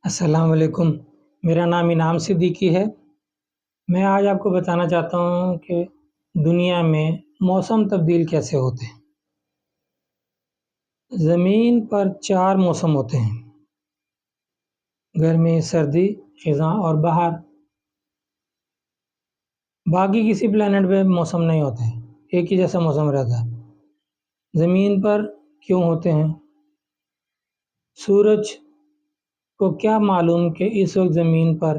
अस्सलाम वालेकुम। मेरा नाम इनाम सिद्दीकी है। मैं आज आपको बताना चाहता हूँ कि दुनिया में मौसम तब्दील कैसे होते हैं। ज़मीन पर 4 मौसम होते हैं: गर्मी, सर्दी, ख़िज़ां और बहार। बाकी किसी प्लैनेट पे मौसम नहीं होते हैं, एक ही जैसा मौसम रहता है। ज़मीन पर क्यों होते हैं? सूरज को क्या मालूम कि इस वक्त ज़मीन पर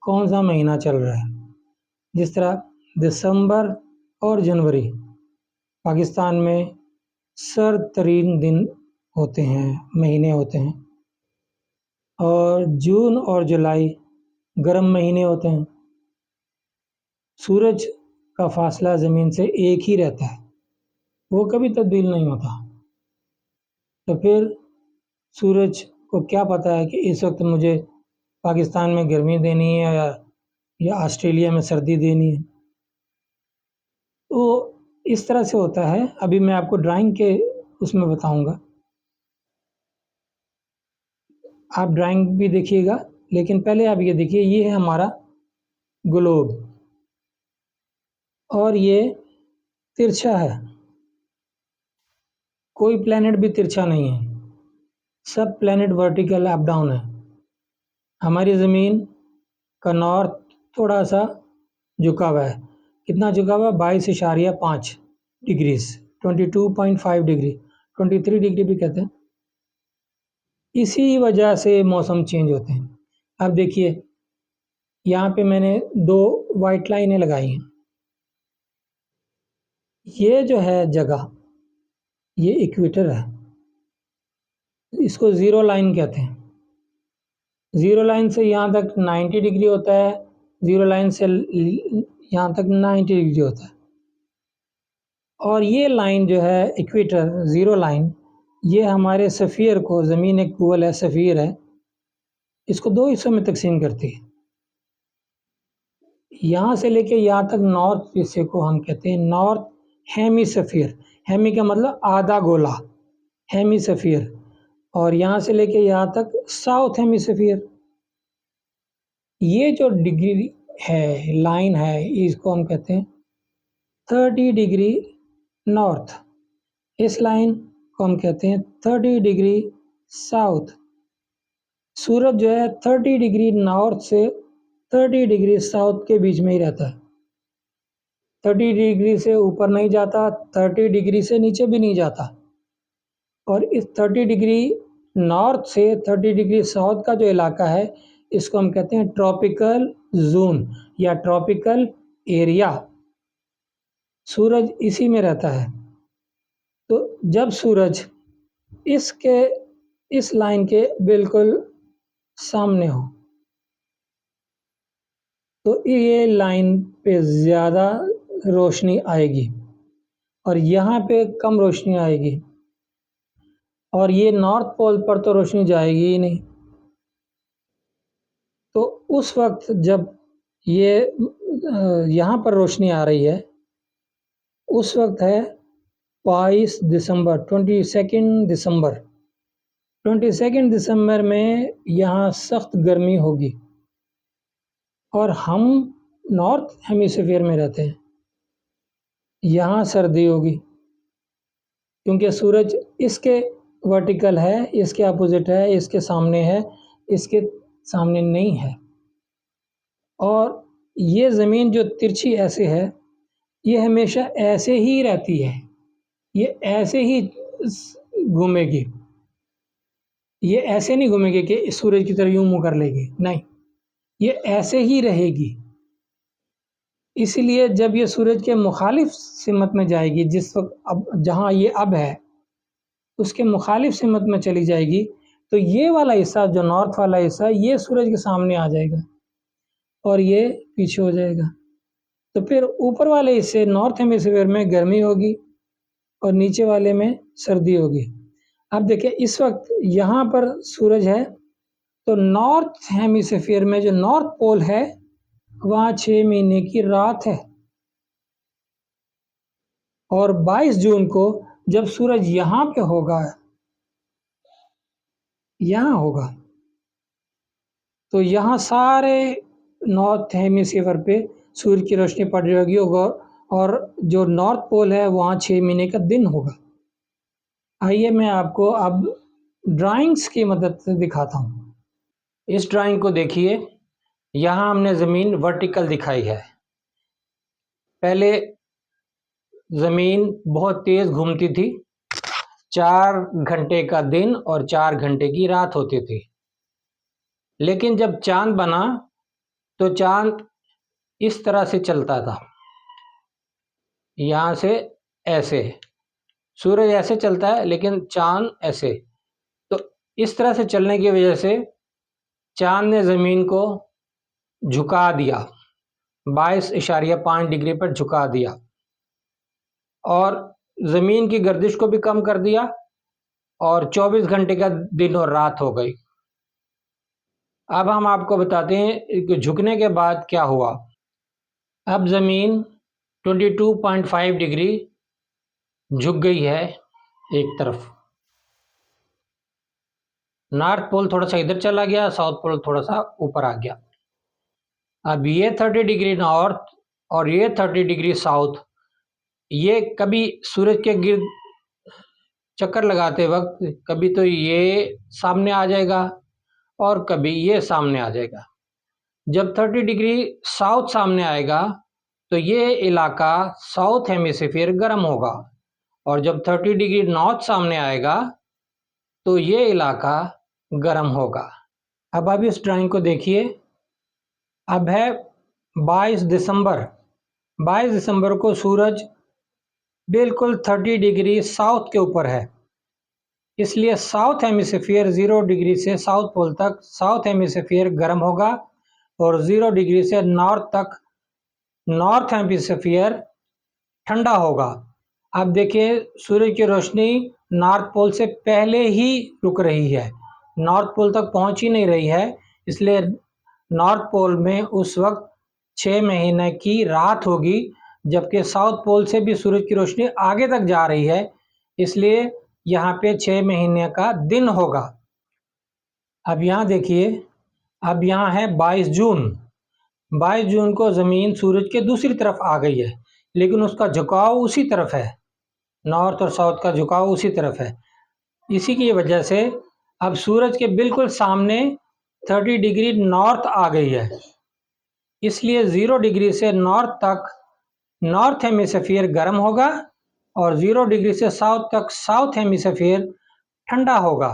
कौन सा महीना चल रहा है। जिस तरह दिसंबर और जनवरी पाकिस्तान में सर्द तरीन दिन होते हैं, महीने होते हैं, और जून और जुलाई गर्म महीने होते हैं। सूरज का फासला ज़मीन से एक ही रहता है, वो कभी तब्दील नहीं होता। तो फिर सूरज को क्या पता है कि इस वक्त मुझे पाकिस्तान में गर्मी देनी है या ऑस्ट्रेलिया में सर्दी देनी है। तो इस तरह से होता है। अभी मैं आपको ड्राइंग के उसमें बताऊंगा, आप ड्राइंग भी देखिएगा, लेकिन पहले आप ये देखिए, ये है हमारा ग्लोब और ये तिरछा है। कोई प्लेनेट भी तिरछा नहीं है, सब प्लेनेट वर्टिकल अप डाउन है। हमारी ज़मीन का नॉर्थ थोड़ा सा झुका हुआ है। कितना झुका हुआ? 22.5 डिग्रीज, 22.5 डिग्री, 23 डिग्री भी कहते हैं। इसी वजह से मौसम चेंज होते हैं। अब देखिए, यहाँ पे मैंने 2 वाइट लाइनें लगाई हैं। ये जो है जगह, ये इक्वेटर है, इसको ज़ीरो लाइन कहते हैं। ज़ीरो लाइन से यहाँ तक 90 डिग्री होता है, ज़ीरो लाइन से यहाँ तक 90 डिग्री होता है। और ये लाइन जो है इक्वेटर, ज़ीरो लाइन, ये हमारे सफ़ियर को, ज़मीन एक गोल है, सफ़ियर है, इसको 2 हिस्सों में तकसीम करती है। यहाँ से लेके यहाँ तक नॉर्थ हिस्से को हम कहते हैं नॉर्थ हेमिस्फीयर। हेमी का मतलब आधा गोला, हेमिस्फीयर। और यहाँ से लेके यहाँ तक साउथ हेमिस्फीयर। ये जो डिग्री है, लाइन है, इसको हम कहते हैं 30 डिग्री नॉर्थ। इस लाइन को हम कहते हैं 30 डिग्री साउथ। सूरज जो है 30 डिग्री नॉर्थ से 30 डिग्री साउथ के बीच में ही रहता है। 30 डिग्री से ऊपर नहीं जाता, 30 डिग्री से नीचे भी नहीं जाता। और इस 30 डिग्री नॉर्थ से 30 डिग्री साउथ का जो इलाका है, इसको हम कहते हैं ट्रॉपिकल जोन या ट्रॉपिकल एरिया। सूरज इसी में रहता है। तो जब सूरज इस लाइन के बिल्कुल सामने हो, तो ये लाइन पे ज़्यादा रोशनी आएगी और यहाँ पे कम रोशनी आएगी। और ये नॉर्थ पोल पर तो रोशनी जाएगी ही नहीं। तो उस वक्त जब ये यहाँ पर रोशनी आ रही है, उस वक्त है 22 दिसंबर, 22 दिसंबर। 22 दिसंबर में यहाँ सख्त गर्मी होगी और हम नॉर्थ हेमिस्फीयर में रहते हैं, यहाँ सर्दी होगी, क्योंकि सूरज इसके वर्टिकल है, इसके अपोजिट है, इसके सामने है, इसके सामने नहीं है। और ये ज़मीन जो तिरछी ऐसे है, ये हमेशा ऐसे ही रहती है, ये ऐसे ही घूमेगी। ये ऐसे नहीं घूमेगी कि सूरज की तरफ यूं मुँह कर लेगी, नहीं, ये ऐसे ही रहेगी। इसलिए जब ये सूरज के मुखालिफ सिमत में जाएगी, जिस वक्त अब जहाँ ये अब है उसके मुखालिफ सिमत में चली जाएगी, तो ये वाला हिस्सा, जो नॉर्थ वाला हिस्सा, ये सूरज के सामने आ जाएगा और ये पीछे हो जाएगा। तो फिर ऊपर वाले हिस्से नॉर्थ हेमिस्फीयर में गर्मी होगी और नीचे वाले में सर्दी होगी। अब देखिए, इस वक्त यहाँ पर सूरज है, तो नॉर्थ हेमिस्फीयर में जो नॉर्थ पोल है, वहाँ 6 महीने की रात है। और 22 जून को जब सूरज यहाँ पे होगा, यहाँ होगा, तो यहाँ सारे नॉर्थ हेमिस्फीयर पे सूर्य की रोशनी पड़ रही होगी और जो नॉर्थ पोल है वहाँ 6 महीने का दिन होगा। आइए मैं आपको अब ड्राइंग्स की मदद से दिखाता हूँ। इस ड्राइंग को देखिए, यहाँ हमने ज़मीन वर्टिकल दिखाई है। पहले ज़मीन बहुत तेज़ घूमती थी, 4 घंटे का दिन और 4 घंटे की रात होती थी। लेकिन जब चांद बना तो चांद इस तरह से चलता था, यहाँ से ऐसे। सूरज ऐसे चलता है लेकिन चांद ऐसे। तो इस तरह से चलने की वजह से चांद ने ज़मीन को झुका दिया, 22.5 डिग्री पर झुका दिया और ज़मीन की गर्दिश को भी कम कर दिया और 24 घंटे का दिन और रात हो गई। अब हम आपको बताते हैं कि झुकने के बाद क्या हुआ। अब ज़मीन 22.5 डिग्री झुक गई है एक तरफ। नॉर्थ पोल थोड़ा सा इधर चला गया, साउथ पोल थोड़ा सा ऊपर आ गया। अब ये 30 डिग्री नॉर्थ और ये 30 डिग्री साउथ, ये कभी सूरज के गिर्द चक्कर लगाते वक्त कभी तो ये सामने आ जाएगा और कभी ये सामने आ जाएगा। जब 30 डिग्री साउथ सामने आएगा तो ये इलाका साउथ हेमिस्फीयर गर्म होगा और जब 30 डिग्री नॉर्थ सामने आएगा तो ये इलाका गर्म होगा। अब आप इस ड्राइंग को देखिए। अब है 22 दिसंबर। 22 दिसंबर को सूरज बिल्कुल 30 डिग्री साउथ के ऊपर है, इसलिए साउथ हेमिस्फीयर 0 डिग्री से साउथ पोल तक साउथ हेमिस्फीयर गर्म होगा और 0 डिग्री से नॉर्थ तक नॉर्थ हेमिस्फीयर ठंडा होगा। अब देखिए, सूरज की रोशनी नॉर्थ पोल से पहले ही रुक रही है, नॉर्थ पोल तक पहुंच ही नहीं रही है, इसलिए नॉर्थ पोल में उस वक्त 6 महीने की रात होगी, जबकि साउथ पोल से भी सूरज की रोशनी आगे तक जा रही है, इसलिए यहाँ पे 6 महीने का दिन होगा। अब यहाँ देखिए, अब यहाँ है 22 जून। 22 जून को ज़मीन सूरज के दूसरी तरफ आ गई है, लेकिन उसका झुकाव उसी तरफ है, नॉर्थ और साउथ का झुकाव उसी तरफ है। इसी की वजह से अब सूरज के बिल्कुल सामने 30 डिग्री नॉर्थ आ गई है, इसलिए 0 डिग्री से नॉर्थ तक नॉर्थ हेमिस्फीयर गर्म होगा और 0 डिग्री से साउथ तक साउथ हेमिस्फीयर ठंडा होगा।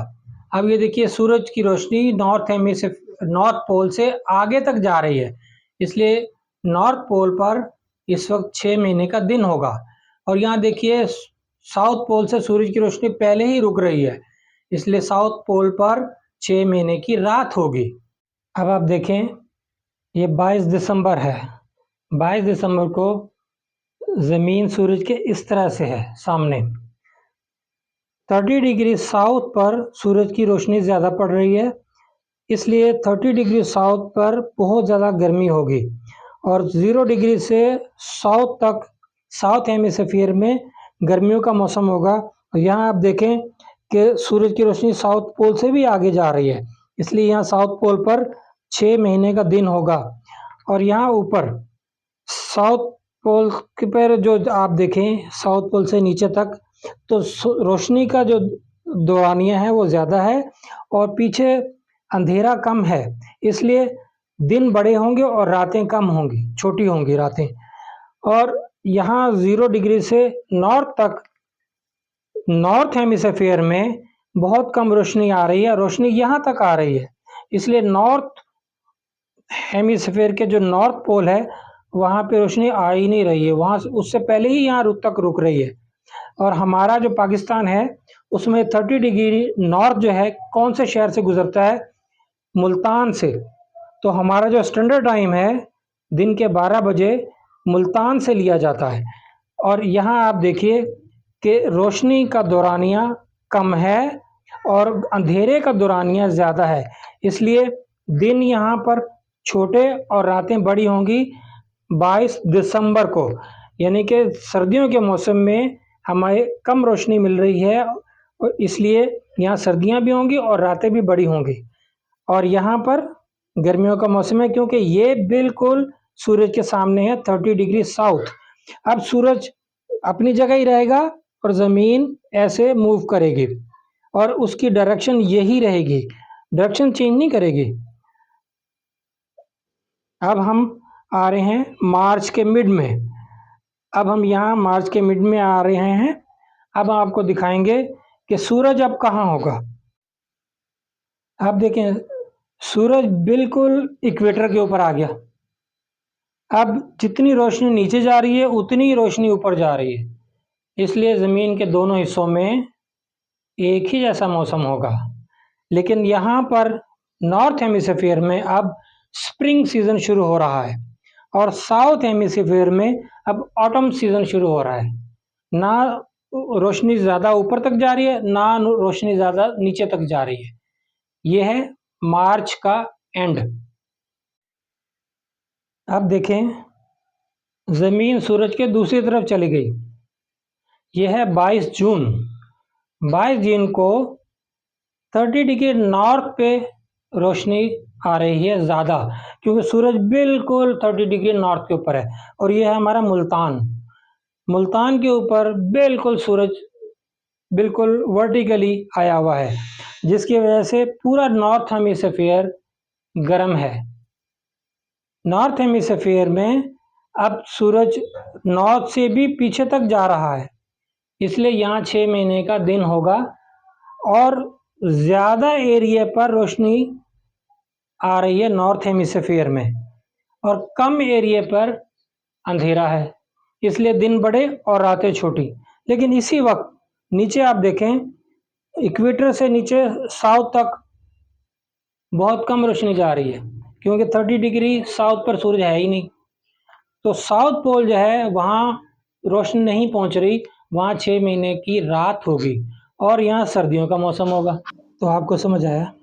अब ये देखिए, सूरज की रोशनी नॉर्थ पोल से आगे तक जा रही है, इसलिए नॉर्थ पोल पर इस वक्त 6 महीने का दिन होगा। और यहाँ देखिए, साउथ पोल से सूरज की रोशनी पहले ही रुक रही है, इसलिए साउथ पोल पर 6 महीने की रात होगी। अब आप देखें, ये 22 दिसंबर है। 22 दिसंबर को ज़मीन सूरज के इस तरह से है सामने। 30 डिग्री साउथ पर सूरज की रोशनी ज़्यादा पड़ रही है, इसलिए 30 डिग्री साउथ पर बहुत ज़्यादा गर्मी होगी और 0 डिग्री से साउथ तक साउथ हेमिस्फीयर में गर्मियों का मौसम होगा। और यहाँ आप देखें कि सूरज की रोशनी साउथ पोल से भी आगे जा रही है, इसलिए यहाँ साउथ पोल पर 6 महीने का दिन होगा। और यहाँ ऊपर साउथ पोल के पर जो आप देखें, साउथ पोल से नीचे तक तो रोशनी का जो दौरानिया है वो ज़्यादा है और पीछे अंधेरा कम है, इसलिए दिन बड़े होंगे और रातें कम होंगी, छोटी होंगी रातें। और यहाँ 0 डिग्री से नॉर्थ तक नॉर्थ हेमिस्फीयर में बहुत कम रोशनी आ रही है, रोशनी यहाँ तक आ रही है, इसलिए नॉर्थ हेमिस्फीयर के जो नॉर्थ पोल है वहाँ पे रोशनी आ ही नहीं रही है, वहाँ उससे पहले ही यहाँ तक रुक रही है। और हमारा जो पाकिस्तान है उसमें 30 डिग्री नॉर्थ जो है कौन से शहर से गुजरता है? मुल्तान से। तो हमारा जो स्टैंडर्ड टाइम है दिन के 12 बजे मुल्तान से लिया जाता है। और यहाँ आप देखिए कि रोशनी का दौरानिया कम है और अंधेरे का दौरानिया ज़्यादा है, इसलिए दिन यहाँ पर छोटे और रातें बड़ी होंगी 22 दिसंबर को, यानी कि सर्दियों के मौसम में हमें कम रोशनी मिल रही है और इसलिए यहाँ सर्दियाँ भी होंगी और रातें भी बड़ी होंगी। और यहाँ पर गर्मियों का मौसम है, क्योंकि ये बिल्कुल सूरज के सामने है 30 डिग्री साउथ। अब सूरज अपनी जगह ही रहेगा और ज़मीन ऐसे मूव करेगी और उसकी डायरेक्शन यही रहेगी, डायरेक्शन चेंज नहीं करेगी। अब हम आ रहे हैं मार्च के मिड में। अब हम यहाँ मार्च के मिड में आ रहे हैं। अब आपको दिखाएंगे कि सूरज अब कहाँ होगा। आप देखें, सूरज बिल्कुल इक्वेटर के ऊपर आ गया। अब जितनी रोशनी नीचे जा रही है उतनी रोशनी ऊपर जा रही है, इसलिए ज़मीन के दोनों हिस्सों में एक ही जैसा मौसम होगा। लेकिन यहाँ पर नॉर्थ हेमिस्फीयर में अब स्प्रिंग सीज़न शुरू हो रहा है और साउथ हेमिस्फीयर में अब ऑटम सीज़न शुरू हो रहा है। ना रोशनी ज़्यादा ऊपर तक जा रही है, ना रोशनी ज़्यादा नीचे तक जा रही है। ये है मार्च का एंड। अब देखें, ज़मीन सूरज के दूसरी तरफ चली गई। यह है 22 जून। 22 जून को 30 डिग्री नॉर्थ पे रोशनी आ रही है ज़्यादा, क्योंकि सूरज बिल्कुल 30 डिग्री नॉर्थ के ऊपर है। और ये है हमारा मुल्तान। मुल्तान के ऊपर बिल्कुल सूरज बिल्कुल वर्टिकली आया हुआ है, जिसकी वजह से पूरा नॉर्थ हेमिस्फीयर गर्म है। नॉर्थ हेमिस्फीयर में अब सूरज नॉर्थ से भी पीछे तक जा रहा है, इसलिए यहाँ 6 महीने का दिन होगा और ज़्यादा एरिया पर रोशनी आ रही है नॉर्थ हेमिस्फीयर में और कम एरिया पर अंधेरा है, इसलिए दिन बड़े और रातें छोटी। लेकिन इसी वक्त नीचे आप देखें, इक्वेटर से नीचे साउथ तक बहुत कम रोशनी जा रही है, क्योंकि 30 डिग्री साउथ पर सूरज है ही नहीं। तो साउथ पोल जो है वहाँ रोशनी नहीं पहुँच रही, वहाँ 6 महीने की रात होगी और यहाँ सर्दियों का मौसम होगा। तो आपको समझ आया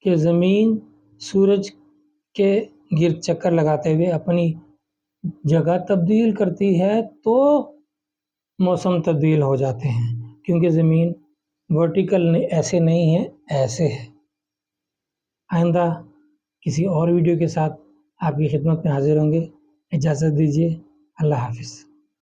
कि ज़मीन सूरज के गिर्द चक्कर लगाते हुए अपनी जगह तब्दील करती है तो मौसम तब्दील हो जाते हैं, क्योंकि ज़मीन वर्टिकल ऐसे नहीं है, ऐसे है। आइंदा किसी और वीडियो के साथ आपकी खिदमत में हाजिर होंगे। इजाज़त दीजिए। अल्लाह हाफ़िज़।